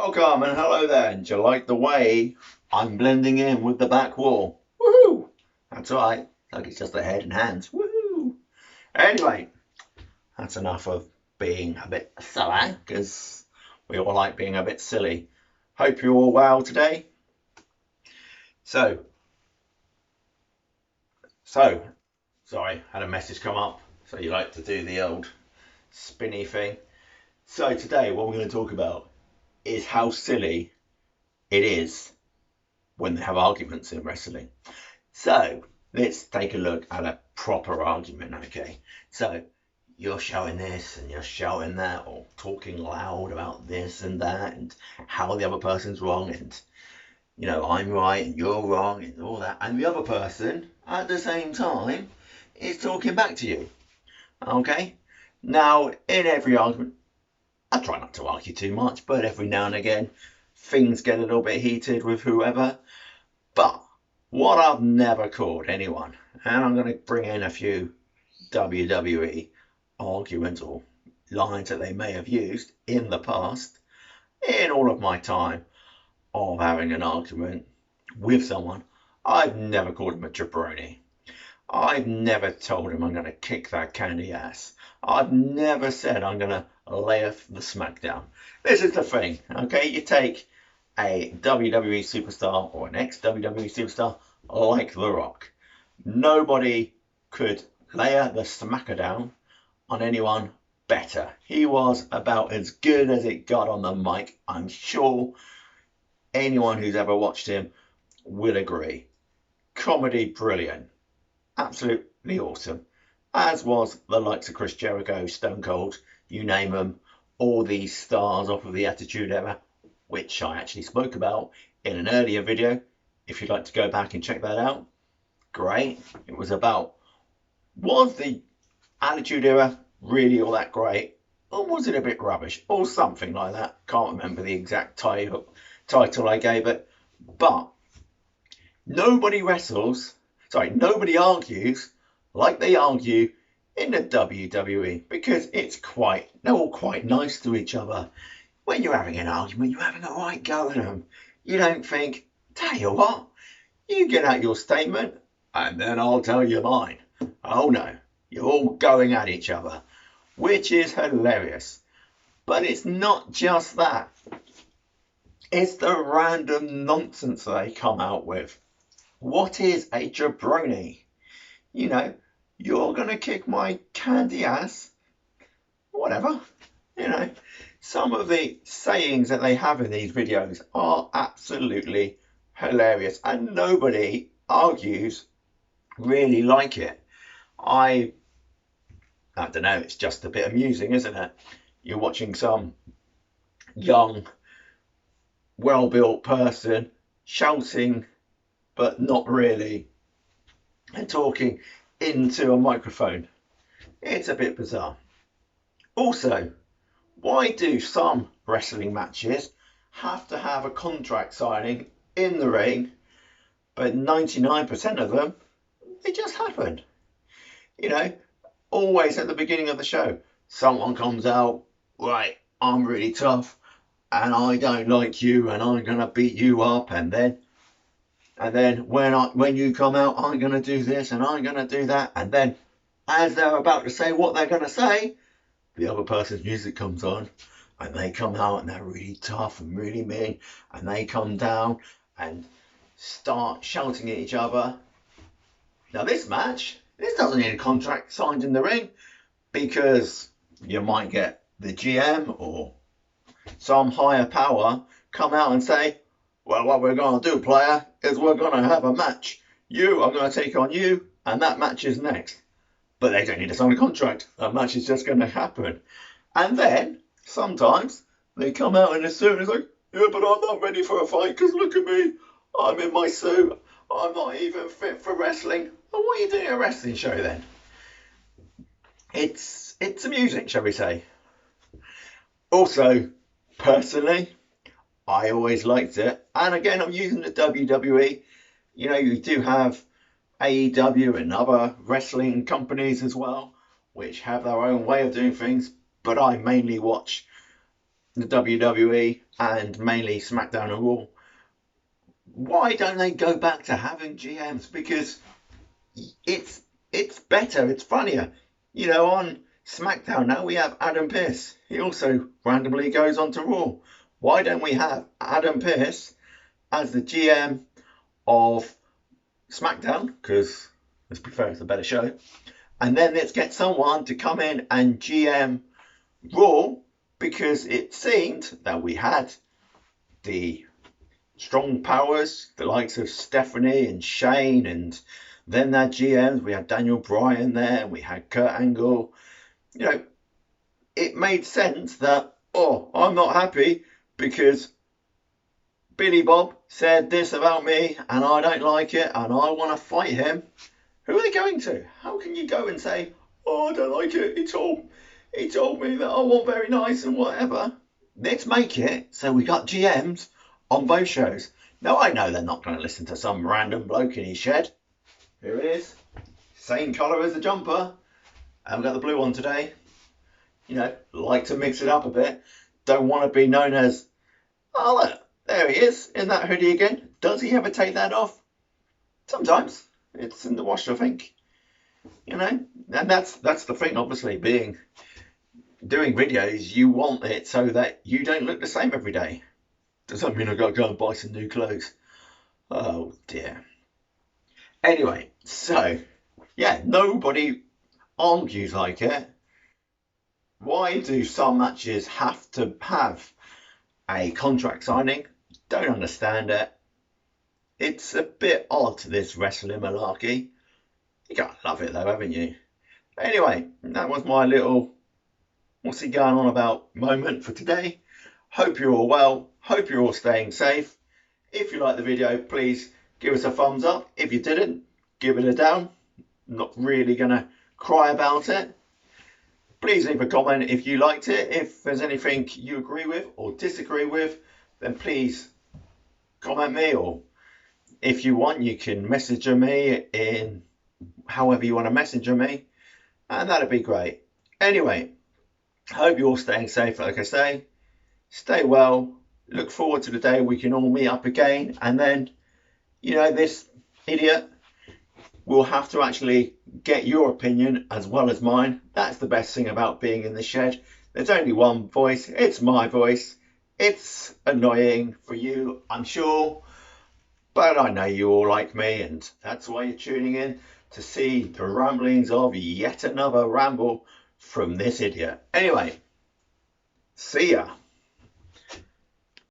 Welcome and hello there. Do you like the way I'm blending in with the back wall? Woohoo! That's right. Like it's just the head and hands. Woohoo! Anyway, that's enough of being a bit silly because we all like being a bit silly. Hope you're all well today. So, sorry, had a message come up. So you like to do the old spinny thing. So today what we're going to talk about is how silly it is when they have arguments in wrestling. So let's take a look at a proper argument, okay? So you're showing this and you're showing that, or talking loud about this and that, and how the other person's wrong, and I'm right and you're wrong, and all that, and the other person at the same time is talking back to you, okay? Now, in every argument, I try not to argue too much, but every now and again, things get a little bit heated with whoever. But what I've never called anyone, and I'm going to bring in a few WWE arguments or lines that they may have used in the past, in all of my time of having an argument with someone, I've never called him a jabroni. I've never told him I'm going to kick that candy ass. I've never said I'm going to lay the smackdown. This is the thing, okay? You take a WWE superstar or an ex-WWE superstar like The Rock. Nobody could lay the smacker down on anyone better. He was about as good as it got on the mic. I'm sure anyone who's ever watched him will agree. Comedy brilliant. Absolutely awesome. As was the likes of Chris Jericho, Stone Cold, you name them, all these stars off of the Attitude Era, which I actually spoke about in an earlier video. If you'd like to go back and check that out, great. It was about, was the Attitude Era really all that great? Or was it a bit rubbish? Or something like that. Can't remember the exact title I gave it. But nobody argues like they argue in the WWE, because they're all quite nice to each other. When you're having an argument, you're having a right go at them. You don't think, tell you what, you get out your statement and then I'll tell you mine. Oh no, you're all going at each other, which is hilarious. But it's not just that. It's the random nonsense they come out with. What is a jabroni? You're going to kick my candy ass? Whatever. Some of the sayings that they have in these videos are absolutely hilarious, and nobody argues really like it. I don't know, it's just a bit amusing, isn't it? You're watching some young, well-built person shouting, but not really, and talking into a microphone. It's a bit bizarre. Also, why do some wrestling matches have to have a contract signing in the ring, but 99% of them, they just happen? Always at the beginning of the show, someone comes out, right, I'm really tough, and I don't like you, and I'm going to beat you up, and then when you come out, I'm going to do this and I'm going to do that. And then as they're about to say what they're going to say, the other person's music comes on and they come out and they're really tough and really mean. And they come down and start shouting at each other. Now this doesn't need a contract signed in the ring, because you might get the GM or some higher power come out and say, well, what we're going to do, player, is we're going to have a match. I'm going to take on you, and that match is next. But they don't need to sign a contract. That match is just going to happen. And then, sometimes, they come out in a suit and it's like, yeah, but I'm not ready for a fight, because look at me. I'm in my suit. I'm not even fit for wrestling. Well, what are you doing at a wrestling show then? It's amusing, shall we say. Also, personally, I always liked it. And again, I'm using the WWE. You do have AEW and other wrestling companies as well, which have their own way of doing things. But I mainly watch the WWE and mainly SmackDown and Raw, why don't they go back to having GMs? Because it's better, it's funnier. You know, on SmackDown now we have Adam Pearce. He also randomly goes on to Raw. Why don't we have Adam Pearce as the GM of SmackDown? Because let's be fair, it's a better show. And then let's get someone to come in and GM Raw, because it seemed that we had the strong powers, the likes of Stephanie and Shane, and then their GMs, we had Daniel Bryan there, and we had Kurt Angle. You know, it made sense that, oh, I'm not happy because Billy Bob said this about me and I don't like it and I want to fight him. Who are they going to? How can you go and say, oh, I don't like it, he told me that I wasn't very nice and whatever. Let's make it so we got GMs on both shows. Now I know they're not going to listen to some random bloke in his shed. Here it is. Same colour as the jumper. I've got the blue one today. You know, like to mix it up a bit. Don't want to be known as, oh look, there he is in that hoodie again. Does he ever take that off? Sometimes. It's in the wash, I think. You know, and that's the thing, obviously, doing videos, you want it so that you don't look the same every day. Does that mean I've got to go and buy some new clothes? Oh dear. Anyway, so, yeah, nobody argues like it. Why do some matches have to have a contract signing? Don't understand it. It's a bit odd, this wrestling malarkey. You gotta love it though, haven't you? Anyway, that was my little what's he going on about moment for today. Hope you're all well. Hope you're all staying safe. If you liked the video, please give us a thumbs up. If you didn't, give it a down. I'm not really going to cry about it. Please leave a comment if you liked it. If there's anything you agree with or disagree with, then please comment me, or if you want, you can message me in however you want to message me, and that'd be great. Anyway, hope you're all staying safe, like I say. Stay well. Look forward to the day we can all meet up again, and then, you know, this idiot will have to actually get your opinion as well as mine. That's the best thing about being in the shed. There's only one voice. It's my voice. It's annoying for you, I'm sure, but I know you all like me, and that's why you're tuning in to see the ramblings of yet another ramble from this idiot. Anyway, see ya.